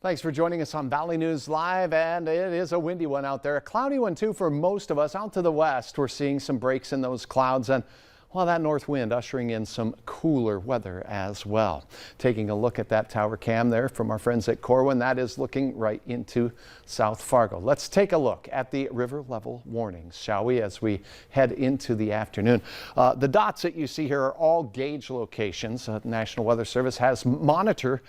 Thanks for joining us on Valley News Live, and it is a windy one out there. A cloudy one too for most of us. Out to the west, we're seeing some breaks in those clouds, and well, that north wind ushering in some cooler weather as well. Taking a look at that tower cam there from our friends at Corwin, that is looking right into South Fargo. Let's take a look at the river level warnings, shall we, as we head into the afternoon. The dots that you see here are all gauge locations. National Weather Service has monitor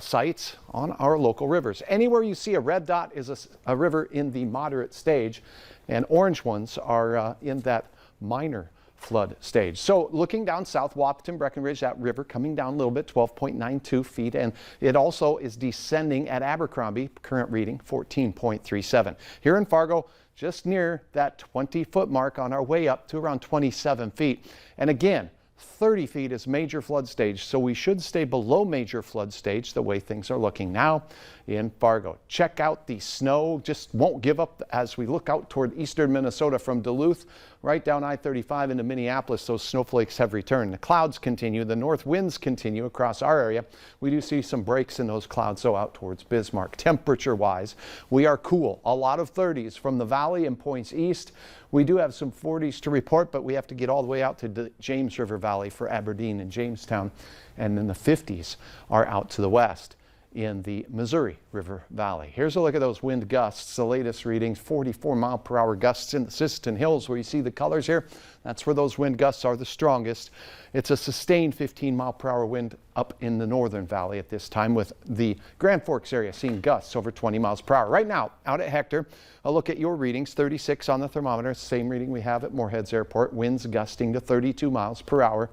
sites on our local rivers. Anywhere you see a red dot is a river in the moderate stage, and orange ones are in that minor flood stage. So looking down south, Wahpeton, Breckenridge, that river coming down a little bit, 12.92 feet, and it also is descending at Abercrombie, current reading 14.37. Here in Fargo, just near that 20-foot mark on our way up to around 27 feet. And again, 30 feet is major flood stage, so we should stay below major flood stage the way things are looking now in Fargo. Check out the snow, just won't give up as we look out toward eastern Minnesota from Duluth right down I-35 into Minneapolis. Those snowflakes have returned. The clouds continue, the north winds continue across our area. We do see some breaks in those clouds so out towards Bismarck. Temperature wise, we are cool, a lot of 30s from the valley and points east. We do have some 40s to report, but we have to get all the way out to the James River Valley for Aberdeen and Jamestown, and then the 50s are out to the west in the Missouri River Valley. Here's a look at those wind gusts. The latest readings, 44-mile-per-hour gusts in the Sisseton Hills, where you see the colors here. That's where those wind gusts are the strongest. It's a sustained 15-mile-per-hour wind up in the northern valley at this time, with the Grand Forks area seeing gusts over 20 miles per hour. Right now, out at Hector, a look at your readings, 36 on the thermometer, same reading we have at Moorheads Airport, winds gusting to 32 miles per hour.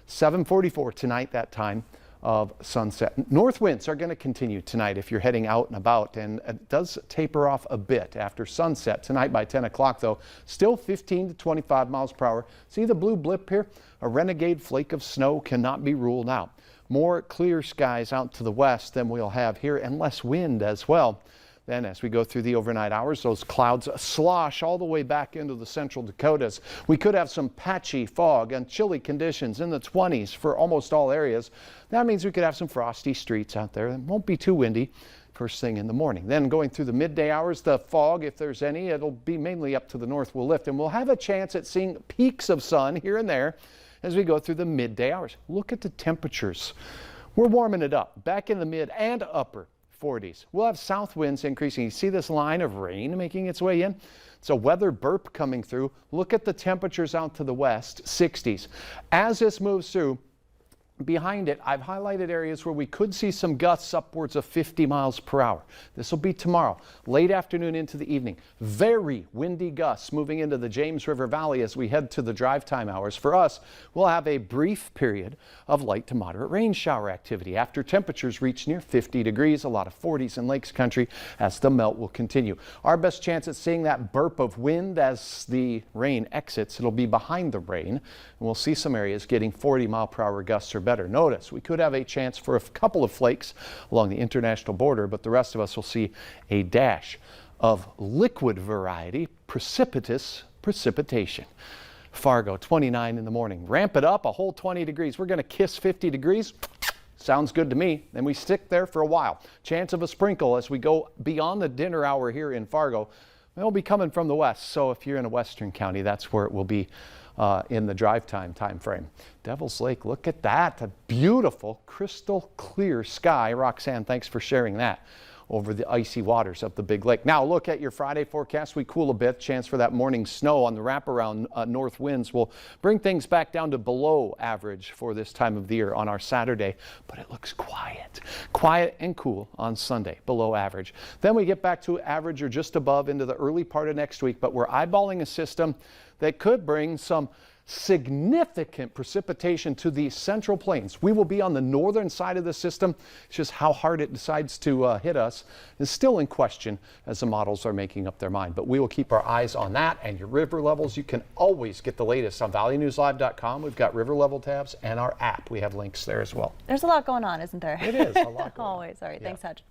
7:44 tonight, that time of sunset. North winds are going to continue tonight if you're heading out and about, and it does taper off a bit after sunset tonight by 10 o'clock though. Still 15 to 25 miles per hour. See the blue blip here? A renegade flake of snow cannot be ruled out. More clear skies out to the west than we'll have here, and less wind as well. Then as we go through the overnight hours, those clouds slosh all the way back into the central Dakotas. We could have some patchy fog and chilly conditions in the 20s for almost all areas. That means we could have some frosty streets out there. It won't be too windy first thing in the morning. Then going through the midday hours, the fog, if there's any, it'll be mainly up to the north, will lift, and we'll have a chance at seeing peaks of sun here and there as we go through the midday hours. Look at the temperatures. We're warming it up back in the mid and upper 40s. We'll have south winds increasing. You see this line of rain making its way in? It's a weather burp coming through. Look at the temperatures out to the west, 60s. As this moves through, behind it, I've highlighted areas where we could see some gusts upwards of 50 miles per hour. This will be tomorrow, late afternoon into the evening. Very windy gusts moving into the James River Valley as we head to the drive time hours. For us, we'll have a brief period of light to moderate rain shower activity after temperatures reach near 50 degrees, a lot of 40s in Lakes Country as the melt will continue. Our best chance at seeing that burp of wind as the rain exits, it'll be behind the rain, and we'll see some areas getting 40-mile-per-hour gusts or better. Notice we could have a chance for a couple of flakes along the international border, but the rest of us will see a dash of liquid variety precipitous precipitation. Fargo, 29 in the morning. Ramp it up a whole 20 degrees. We're going to kiss 50 degrees. Sounds good to me. Then we stick there for a while. Chance of a sprinkle as we go beyond the dinner hour here in Fargo. It'll be coming from the west, so if you're in a western county, that's where it will be in the drive time frame. Devil's Lake, look at that. A beautiful, crystal clear sky. Roxanne, thanks for sharing that over the icy waters of the Big Lake. Now look at your Friday forecast. We cool a bit. Chance for that morning snow on the wraparound north winds will bring things back down to below average for this time of the year on our Saturday, but it looks quiet. Quiet and cool on Sunday, below average. Then we get back to average or just above into the early part of next week, but we're eyeballing a system that could bring some significant precipitation to the central plains. We will be on the northern side of the system. It's just how hard it decides to hit us is still in question as the models are making up their mind. But we will keep our eyes on that and your river levels. You can always get the latest on valleynewslive.com. We've got river level tabs and our app. We have links there as well. There's a lot going on, isn't there? It is a lot going on. Always. All right. Yeah. Thanks, Hutch.